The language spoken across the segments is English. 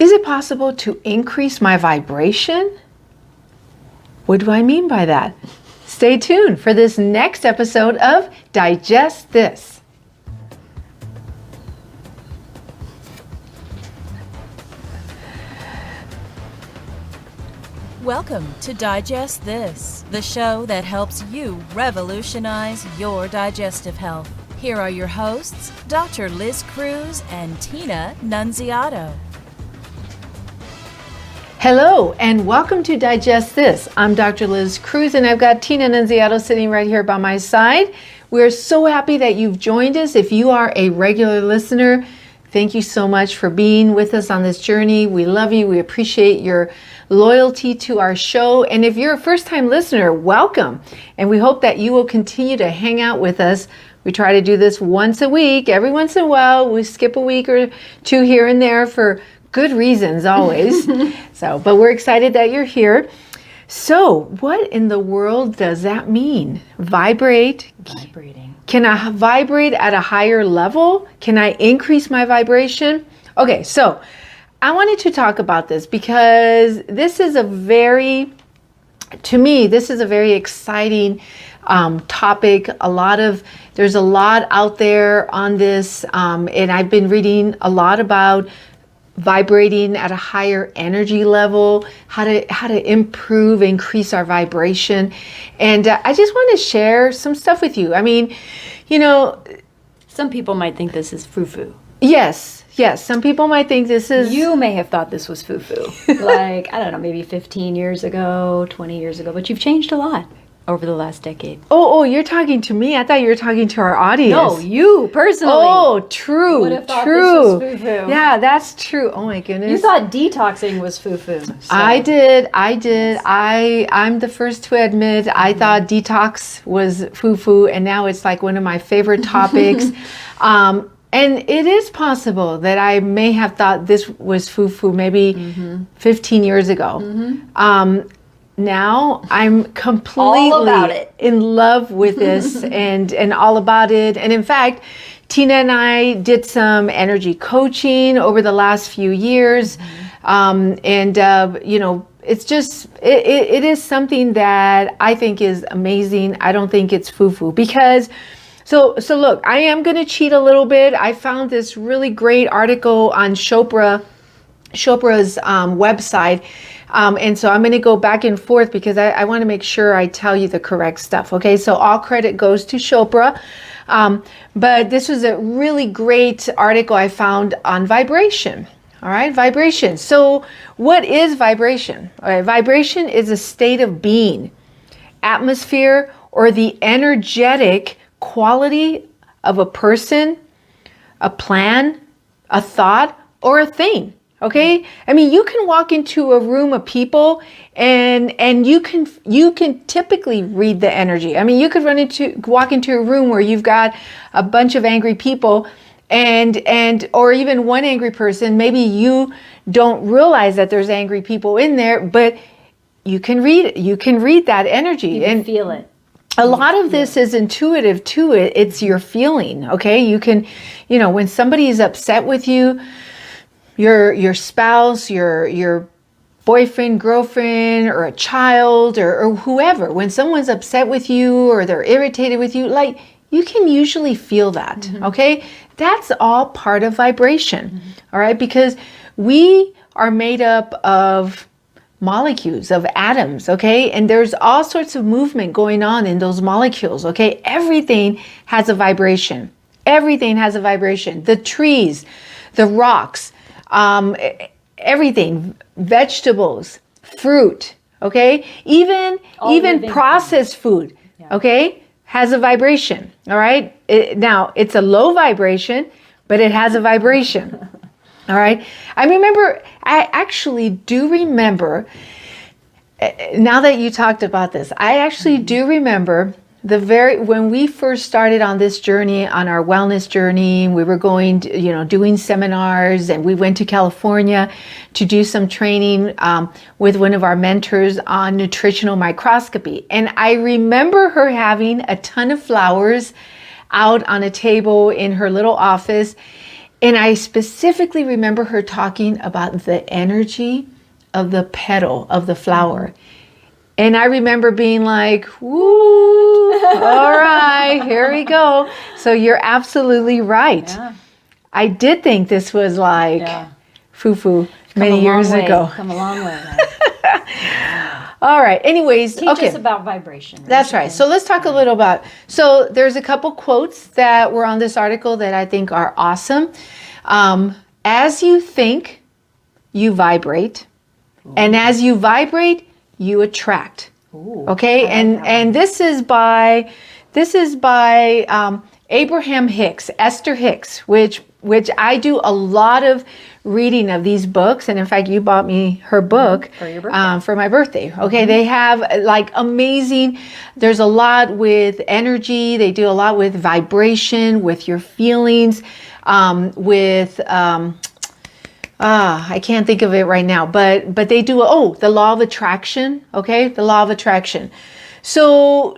Is it possible to increase my vibration? What do I mean by that? Stay tuned for this next episode of Digest This. Welcome to Digest This, the show that helps you revolutionize your digestive health. Here are your hosts, Dr. Liz Cruz and Tina Nunziato. Hello and welcome to Digest This. I'm Dr. Liz Cruz and I've got Tina Nunziato sitting right here by my side. We're so happy that you've joined us. If you are a regular listener, thank you so much for being with us on this journey. We love you. We appreciate your loyalty to our show. And if you're a first-time listener, welcome. And we hope that you will continue to hang out with us. We try to do this once a week. Every once in a while, we skip a week or two here and there for good reasons always. But we're excited that you're here. So what in the world does that mean? Vibrating. Can I vibrate at a higher level? Can I increase my vibration? Okay, so I wanted to talk about this because this is a very exciting topic. There's a lot out there on this, and I've been reading a lot about vibrating at a higher energy level, how to increase our vibration. And I just want to share some stuff with you. I mean, some people might think this is foo-foo. Yes, some people might think this is... You may have thought this was foo-foo. Like, I don't know, maybe 15 years ago, 20 years ago, but you've changed a lot over the last decade. Oh, you're talking to me? I thought you were talking to our audience. No, you personally. Oh, true. Would have thought this was foo-foo. Yeah, that's true. Oh my goodness. You thought detoxing was foo-foo. So. I did. Yes. I'm the first to admit I thought detox was foo-foo, and now it's like one of my favorite topics. And it is possible that I may have thought this was foo-foo maybe 15 years ago. Now I'm completely in love with this and all about it. And in fact, Tina and I did some energy coaching over the last few years. It's just, it is something that I think is amazing. I don't think it's foo-foo because, so look, I am going to cheat a little bit. I found this really great article on Chopra's website. And so I'm going to go back and forth because I want to make sure I tell you the correct stuff. Okay, so all credit goes to Chopra. But this was a really great article I found on vibration. All right, vibration. So what is vibration? All right, vibration is a state of being, atmosphere, or the energetic quality of a person, a plan, a thought, or a thing. Okay, I mean, you can walk into a room of people and you can typically read the energy. I mean, you could walk into a room where you've got a bunch of angry people or even one angry person. Maybe you don't realize that there's angry people in there, but you can read it. You can read that energy. You can feel it. A lot of this is intuitive to it. It's your feeling. Okay, you can, when somebody is upset with you, your spouse, your boyfriend, girlfriend, or a child, or whoever, when someone's upset with you or they're irritated with you, like you can usually feel that, okay? That's all part of vibration, all right? Because we are made up of molecules, of atoms, okay? And there's all sorts of movement going on in those molecules, okay? Everything has a vibration. Everything has a vibration. The trees, the rocks, everything, vegetables, fruit, okay? Even processed food, okay, has a vibration, all right? Now, it's a low vibration, but it has a vibration, all right? I actually do remember, now that you talked about this, I actually do remember when we first started on this journey, on our wellness journey, we were going to, doing seminars, and we went to California to do some training with one of our mentors on nutritional microscopy. And I remember her having a ton of flowers out on a table in her little office. And I specifically remember her talking about the energy of the petal of the flower. And I remember being like, woo, all right, here we go. So you're absolutely right. Yeah. I did think this was like Yeah. foo-foo many years ago. Come a long way. All right. Anyways, Teach okay. us about vibration. That's right. So let's talk a little about, so there's a couple quotes that were on this article that I think are awesome. As you think, you vibrate. And as you vibrate, you attract. Ooh, Okay. And this is by Abraham Hicks, Esther Hicks, which I do a lot of reading of these books. And in fact, you bought me her book For your birthday. For my birthday. Okay. They have like amazing, there's a lot with energy. They do a lot with vibration, with your feelings, I can't think of it right now, but they do, the law of attraction. Okay. The law of attraction. So,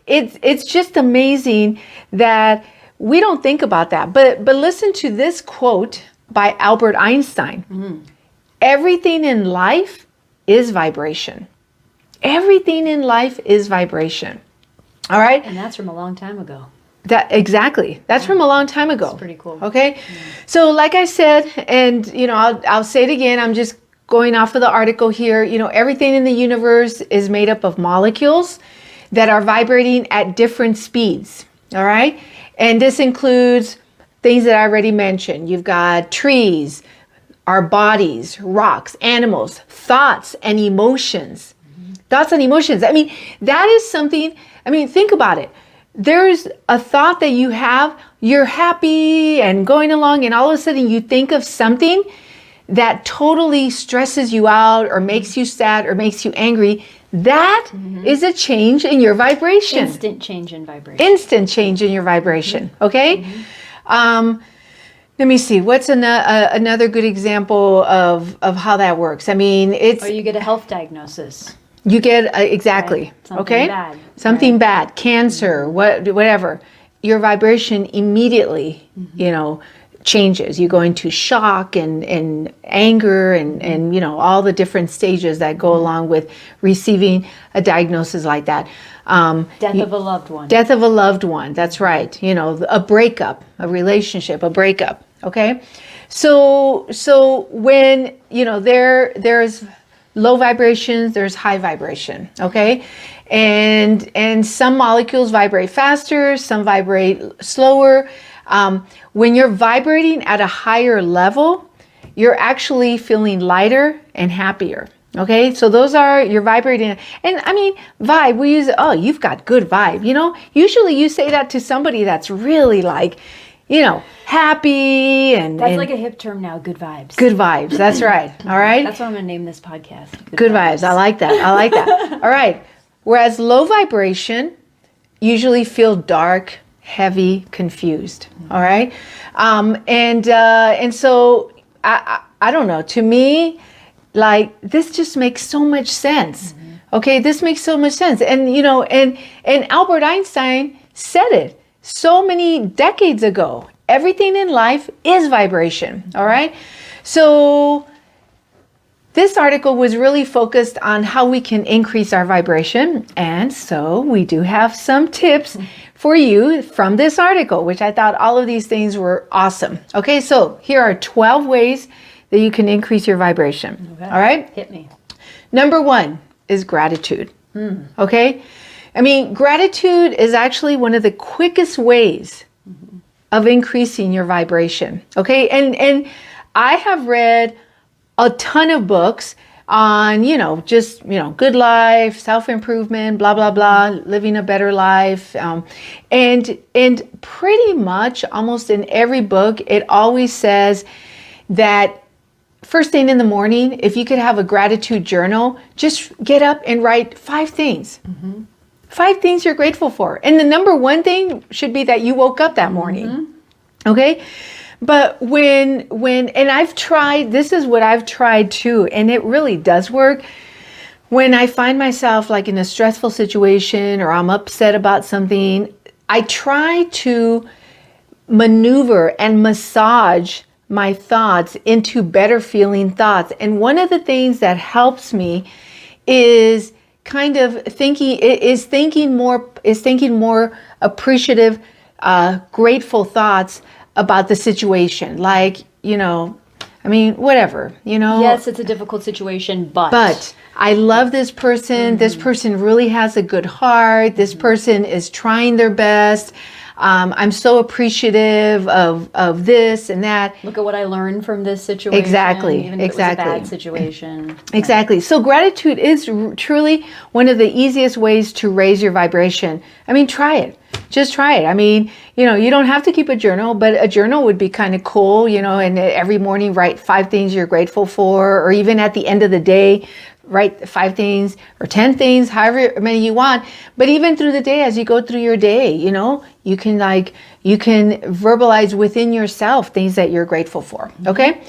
it's just amazing that we don't think about that. But listen to this quote by Albert Einstein. Everything in life is vibration. Everything in life is vibration. All right. And that's from a long time ago. That's from a long time ago. That's pretty cool. Okay. So like I said, and I'll say it again, I'm just going off of the article here, everything in the universe is made up of molecules that are vibrating at different speeds. All right. And this includes things that I already mentioned. You've got trees, our bodies, rocks, animals, thoughts and emotions. Thoughts and emotions. I mean, that is something, think about it. There's a thought that you have, you're happy and going along, and all of a sudden you think of something that totally stresses you out or makes you sad or makes you angry. That is a change in your vibration. Instant change in vibration. Instant change in your vibration. Okay. Let me see. What's another good example of how that works? Or you get a health diagnosis. You get exactly. Right. Something okay. bad. Something bad, cancer, whatever. Your vibration immediately, changes. You go into shock and anger and all the different stages that go along with receiving a diagnosis like that. Death of a loved one. Death of a loved one. That's right. A breakup, a relationship, a breakup. Okay. So when there's low vibrations, there's high vibration. Okay. And some molecules vibrate faster, some vibrate slower. When you're vibrating at a higher level, you're actually feeling lighter and happier. Okay, so those are your vibrating. And vibe, we use, you've got good vibe. Usually you say that to somebody that's really like, happy and. That's like a hip term now, good vibes. Good vibes, that's right. All right. That's what I'm going to name this podcast. Good vibes. I like that. All right. Whereas low vibration usually feel dark, heavy, confused. All right. And so I don't know, to me, like this just makes so much sense. Okay. This makes so much sense. And, and Albert Einstein said it so many decades ago. Everything in life is vibration. All right. So this article was really focused on how we can increase our vibration. And so we do have some tips for you from this article, which I thought all of these things were awesome. Okay, so here are 12 ways that you can increase your vibration. Okay. All right? Hit me. Number 1 is gratitude. Okay? Gratitude is actually one of the quickest ways of increasing your vibration. Okay? And I have read a ton of books on, good life, self-improvement, blah, blah, blah, living a better life. And pretty much almost in every book, it always says that first thing in the morning, if you could have a gratitude journal, just get up and write 5 things. 5 things you're grateful for. And the number 1 thing should be that you woke up that morning. Okay? But when and I've tried, this is what I've tried too, and it really does work. When I find myself like in a stressful situation or I'm upset about something, I try to maneuver and massage my thoughts into better feeling thoughts. And one of the things that helps me is kind of thinking more appreciative, grateful thoughts about the situation. Like, whatever, Yes, it's a difficult situation, But I love this person. This person really has a good heart. This person is trying their best. I'm so appreciative of this and that. Look at what I learned from this situation. Exactly. Even if it was a bad situation. Exactly. So gratitude is truly one of the easiest ways to raise your vibration. Try it. Just try it. You don't have to keep a journal, but a journal would be kind of cool, and every morning write 5 things you're grateful for, or even at the end of the day, write 5 things or 10 things, however many you want. But even through the day, as you go through your day, you can verbalize within yourself things that you're grateful for. Okay.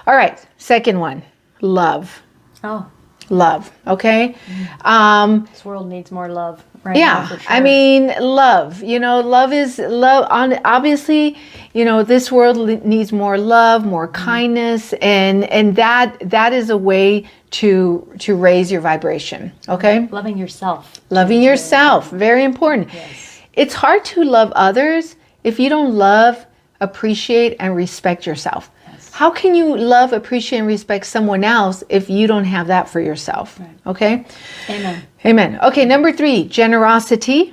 All right. Second one, love. Oh, love. Okay. This world needs more love right now, for sure. Love, love is love. Obviously, this world needs more love, more kindness, and that is a way to raise your vibration. Okay. Loving yourself. Loving yourself. Very important. Yes. It's hard to love others if you don't love, appreciate, and respect yourself. How can you love, appreciate, and respect someone else if you don't have that for yourself? Right. Okay? Amen. Amen. Okay, number 3, generosity.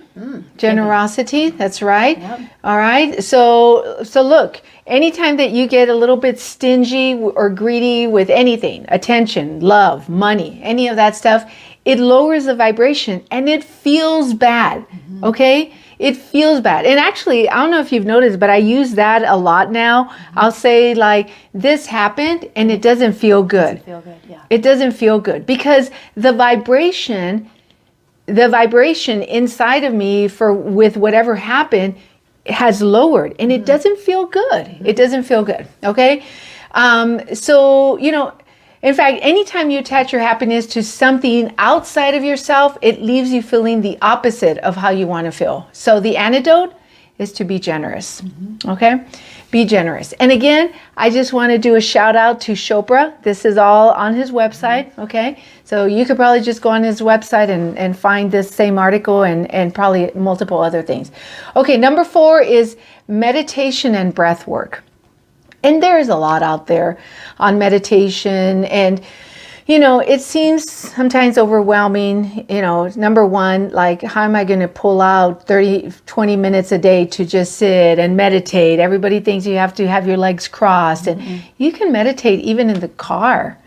Generosity, that's right. Yep. All right. So look, anytime that you get a little bit stingy or greedy with anything, attention, love, money, any of that stuff, it lowers the vibration and it feels bad. Okay? It feels bad. And actually, I don't know if you've noticed, but I use that a lot now. I'll say like, this happened and it doesn't feel good. It doesn't feel good, yeah. It doesn't feel good because the vibration inside of me with whatever happened has lowered and it doesn't feel good. It doesn't feel good. Okay. In fact, anytime you attach your happiness to something outside of yourself, it leaves you feeling the opposite of how you want to feel. So the antidote is to be generous. Okay? Be generous. And again, I just want to do a shout out to Chopra. This is all on his website. Okay? So you could probably just go on his website and find this same article and probably multiple other things. Okay, number 4 is meditation and breath work. And there's a lot out there on meditation and, it seems sometimes overwhelming, number 1, like how am I going to pull out 20 minutes a day to just sit and meditate? Everybody thinks you have to have your legs crossed and you can meditate even in the car.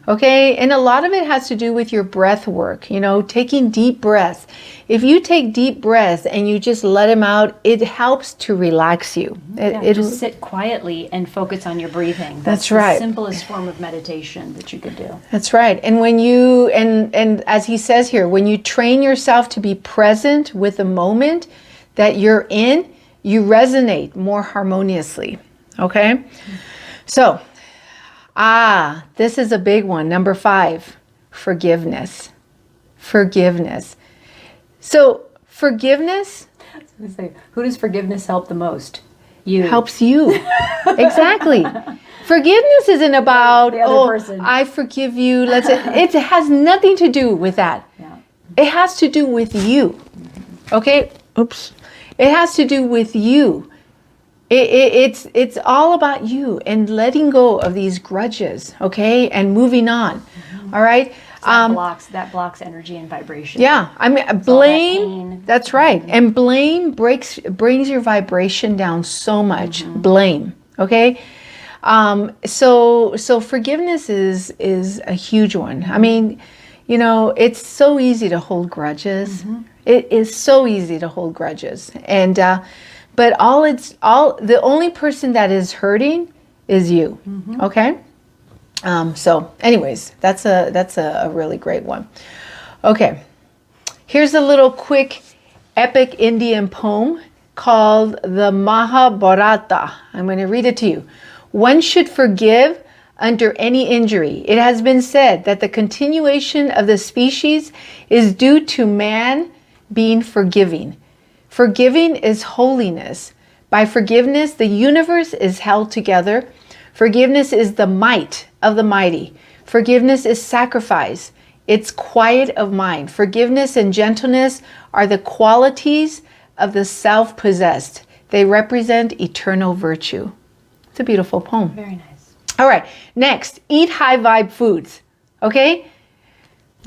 Okay. And a lot of it has to do with your breath work, taking deep breaths. If you take deep breaths and you just let them out, it helps to relax you. Just sit quietly and focus on your breathing. That's right. The simplest form of meditation that you could do. That's right. And when you, and as he says here, when you train yourself to be present with the moment that you're in, you resonate more harmoniously. Okay. So, this is a big one. Number 5, forgiveness. Forgiveness. So forgiveness. I was going to say, who does forgiveness help the most? You. Helps you. Exactly. Forgiveness isn't about, the other person. I forgive you. It has nothing to do with that. Yeah. It has to do with you. Okay? Oops. It has to do with you. It's all about you and letting go of these grudges, okay, and moving on. All right. That blocks energy and vibration. Yeah, blame. That's right, and blame brings your vibration down so much. Blame, okay. So forgiveness is a huge one. It's so easy to hold grudges. It is so easy to hold grudges, and. But the only person that is hurting is you. Okay. So anyways, that's a really great one. Okay. Here's a little quick epic Indian poem called the Mahabharata. I'm going to read it to you. One should forgive under any injury. It has been said that the continuation of the species is due to man being forgiving. Forgiving is holiness. By forgiveness, the universe is held together. Forgiveness is the might of the mighty. Forgiveness is sacrifice. It's quiet of mind. Forgiveness and gentleness are the qualities of the self-possessed. They represent eternal virtue. It's a beautiful poem. Very nice. All right, next, eat high vibe foods, okay?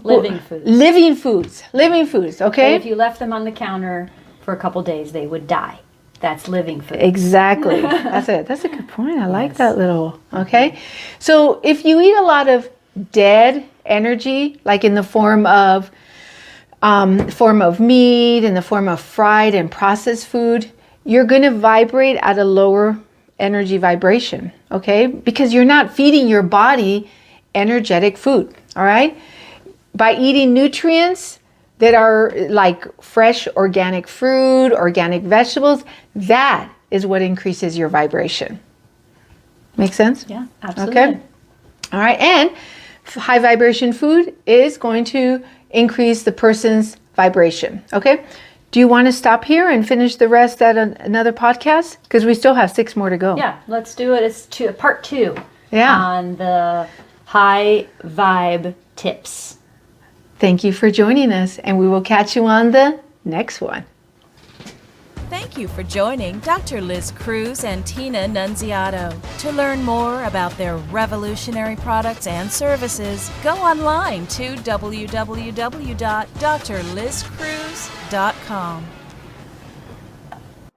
Living foods. Living foods, living foods, okay? If you left them on the counter for a couple days, they would die. That's living food. Exactly. That's it. That's a good point. I like that little, okay? So if you eat a lot of dead energy, like in the form of meat, in the form of fried and processed food, you're going to vibrate at a lower energy vibration, okay? Because you're not feeding your body energetic food, all right? By eating nutrients that are like fresh organic fruit, organic vegetables, that is what increases your vibration. Make sense? Yeah, absolutely. Okay. All right. And high vibration food is going to increase the person's vibration. Okay. Do you want to stop here and finish the rest at another podcast? Because we still have 6 more to go. Yeah, let's do it. It's part 2 Yeah. on the high vibe tips. Thank you for joining us, and we will catch you on the next one. Thank you for joining Dr. Liz Cruz and Tina Nunziato. To learn more about their revolutionary products and services, go online to www.drlizcruz.com.